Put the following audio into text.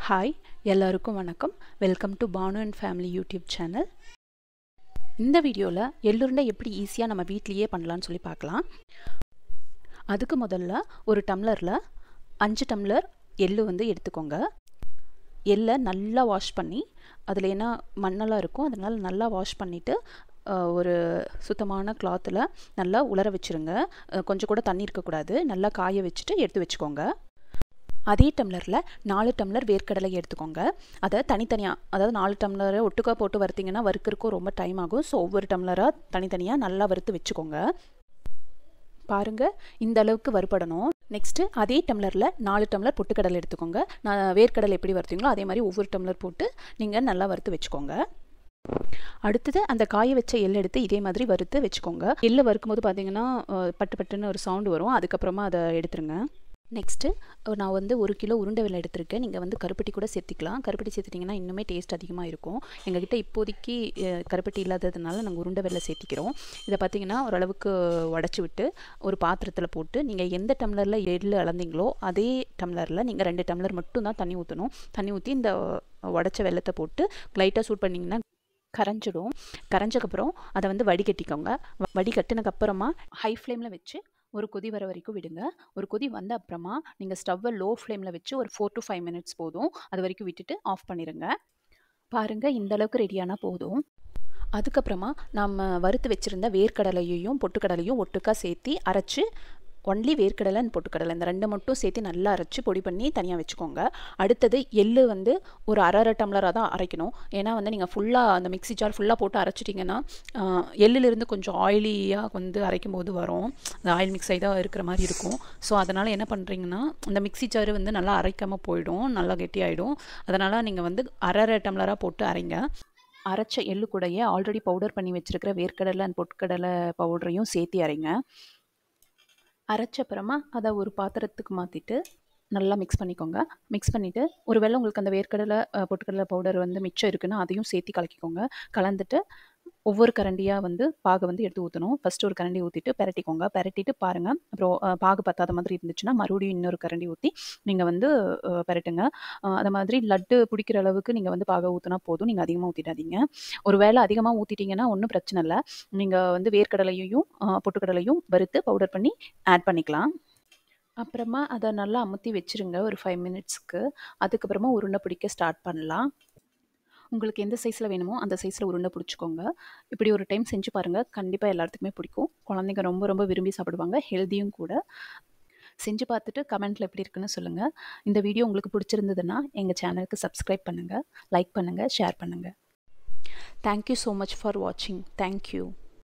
Hi எல்லாருக்கும் வணக்கம். Welcome to Bhanu and family YouTube channel. இந்த வீடியோவில் எள்ளுருண்டை எப்படி ஈஸியாக நம்ம வீட்லேயே பண்ணலான்னு சொல்லி பார்க்கலாம். அதுக்கு முதல்ல ஒரு டம்ளரில் 5 டம்ளர் எள்ளு எடுத்துக்கோங்க. எள்ளை நல்லா வாஷ் பண்ணி, அதில் ஏன்னா மண்ணெல்லாம் இருக்கும், அதனால் நல்லா வாஷ் பண்ணிவிட்டு ஒரு சுத்தமான கிளாத்தில் நல்லா உலர வச்சுருங்க. கொஞ்சம் கூட தண்ணி இருக்கக்கூடாது. நல்லா காய வச்சுட்டு எடுத்து வச்சுக்கோங்க. அதே டம்ளரில் 4 டம்ளர் வேர்க்கடலை எடுத்துக்கோங்க. அதை தனித்தனியாக, அதாவது 4 டம்ளரை ஒட்டுக்கா போட்டு வறுத்திங்கன்னா வறுக்கிறக்கும் ரொம்ப டைம் ஆகும். ஸோ ஒவ்வொரு டம்ளராக தனித்தனியாக நல்லா வறுத்து வச்சுக்கோங்க. பாருங்கள், இந்த அளவுக்கு வறுபடணும். நெக்ஸ்ட்டு அதே டம்ளரில் 4 டம்ளர் பொட்டுக்கடலை எடுத்துக்கோங்க. நான் வேர்க்கடலை எப்படி வறுத்தீங்களோ அதே மாதிரி ஒவ்வொரு டம்ளர் போட்டு நீங்கள் நல்லா வறுத்து வச்சுக்கோங்க. அடுத்தது அந்த காய வச்ச எள்ளு எடுத்து இதே மாதிரி வறுத்து வச்சுக்கோங்க. எள்ளு வறுக்கும் போது பார்த்தீங்கன்னா பட்டு பட்டுன்னு ஒரு சவுண்டு வரும். அதுக்கப்புறமா அதை எடுத்துருங்க. நெக்ஸ்ட்டு நான் 1 கிலோ உருண்டை வெல்லம் எடுத்திருக்கேன். நீங்கள் கருப்பட்டி கூட சேர்த்திக்கலாம். கருப்பட்டி சேர்த்துட்டிங்கன்னா இன்னுமே டேஸ்ட் அதிகமாக இருக்கும். எங்ககிட்ட இப்போதைக்கு கருப்பட்டி இல்லாததுனால நாங்கள் உருண்டை வெல்லம் சேர்த்திக்கிறோம். இதை பார்த்திங்கன்னா ஓரளவுக்கு உடச்சி விட்டு ஒரு பாத்திரத்தில் போட்டு, நீங்கள் எந்த டம்ளரில் எள்ளு அளந்தீங்களோ அதே டம்ளரில் நீங்கள் 2 டம்ளர் மட்டும் தான் தண்ணி ஊற்றணும். தண்ணி ஊற்றி இந்த உடச்ச வெல்லத்தை போட்டு லைட்டாக சூட் பண்ணிங்கன்னா கரைஞ்சிடும். கரைஞ்சக்கப்புறம் அதை வடிகட்டிக்கோங்க. வடிகட்டினதுக்கப்புறமா ஹை ஃப்ளேமில் வச்சு ஒரு கொதி வர வரைக்கும் விடுங்க. ஒரு கொதி வந்த அப்புறமா நீங்கள் ஸ்டவ்வை லோ ஃப்ளேமில் வச்சு ஒரு 4 to 5 minutes போதும். அது வரைக்கும் விட்டுட்டு ஆஃப் பண்ணிடுங்க. பாருங்கள், இந்த அளவுக்கு ரெடியானால் போதும். அதுக்கப்புறமா நம்ம வறுத்து வச்சுருந்த வேர்க்கடலையையும் பொட்டுக்கடலையும் ஒட்டுக்கா சேர்த்து அரைச்சி, ஒன்லி வேர்க்கடலை அண்ட் பொட்டுக்கடலை இந்த 2 மட்டும் சேர்த்து நல்லா அரைச்சி பொடி பண்ணி தனியாக வச்சுக்கோங்க. அடுத்தது எள்ளு ஒரு அரை டம்ளராக தான் அரைக்கணும். ஏன்னா நீங்கள் ஃபுல்லாக அந்த மிக்ஸி ஜார் ஃபுல்லாக போட்டு அரைச்சிட்டிங்கன்னா எள்ளுலேருந்து கொஞ்சம் ஆயிலியாக அரைக்கும் போது வரும். அந்த ஆயில் மிக்ஸ் ஆகி தான் இருக்கிற மாதிரி இருக்கும். ஸோ அதனால் என்ன பண்ணுறீங்கன்னா, அந்த மிக்ஸி ஜார் நல்லா அரைக்காமல் போயிடும், நல்லா கெட்டியாயிடும். அதனால் நீங்கள் அரை டம்ளராக போட்டு அரைங்க. அரைச்ச எள்ளு கூடையே ஆல்ரெடி பவுடர் பண்ணி வச்சுருக்கிற வேர்க்கடலை அண்ட் பொட்டுக்கடலை பவுடரையும் சேர்த்து அரைங்க. அரைச்சப்புறமா அதை ஒரு பாத்திரத்துக்கு மாற்றிட்டு நல்லா மிக்ஸ் பண்ணிக்கோங்க. மிக்ஸ் பண்ணிவிட்டு ஒருவேளை உங்களுக்கு அந்த வேர்க்கடலை பொட்டுக்கடலை பவுடர் மிச்சம் இருக்குன்னா அதையும் சேர்த்து கலக்கிக்கோங்க. கலந்துட்டு ஒவ்வொரு கரண்டியாக பாகை எடுத்து ஊற்றணும். ஃபஸ்ட்டு ஒரு கரண்டி ஊற்றிட்டு பெரட்டிக்கோங்க. பெரட்டிட்டு பாருங்கள். அப்புறம் பாகு பத்தாத மாதிரி இருந்துச்சுன்னா மறுபடியும் இன்னொரு கரண்டி ஊற்றி நீங்கள் பெரட்டுங்க. அது மாதிரி லட்டு பிடிக்கிற அளவுக்கு நீங்கள் பாகை ஊற்றினா போதும். நீங்கள் அதிகமாக ஊற்றிடாதீங்க. ஒரு வேளை அதிகமாக ஊற்றிட்டிங்கன்னா ஒன்றும் பிரச்சனை இல்லை. நீங்கள் வேர்க்கடலையையும் பொட்டுக்கடலையும் வறுத்து பவுடர் பண்ணி ஆட் பண்ணிக்கலாம். அப்புறமா அதை நல்லா அமுத்தி வச்சுருங்க ஒரு 5 minutesக்கு. அதுக்கப்புறமா உருண்டை பிடிக்க ஸ்டார்ட் பண்ணலாம். உங்களுக்கு எந்த சைஸில் வேணுமோ அந்த சைஸில் உருண்டை பிடிச்சிக்கோங்க. இப்படி ஒரு டைம் செஞ்சு பாருங்கள். கண்டிப்பாக எல்லாத்துக்குமே பிடிக்கும். குழந்தைங்க ரொம்ப ரொம்ப விரும்பி சாப்பிடுவாங்க. ஹெல்த்தியும் கூட. செஞ்சு பார்த்துட்டு கமெண்ட்டில் எப்படி இருக்குன்னு சொல்லுங்கள். இந்த வீடியோ உங்களுக்கு பிடிச்சிருந்ததுன்னா எங்கள் சேனலுக்கு சப்ஸ்கிரைப் பண்ணுங்கள், லைக் பண்ணுங்கள், ஷேர் பண்ணுங்கள். தேங்க்யூ ஸோ மச் ஃபார் வாட்சிங். தேங்க்யூ.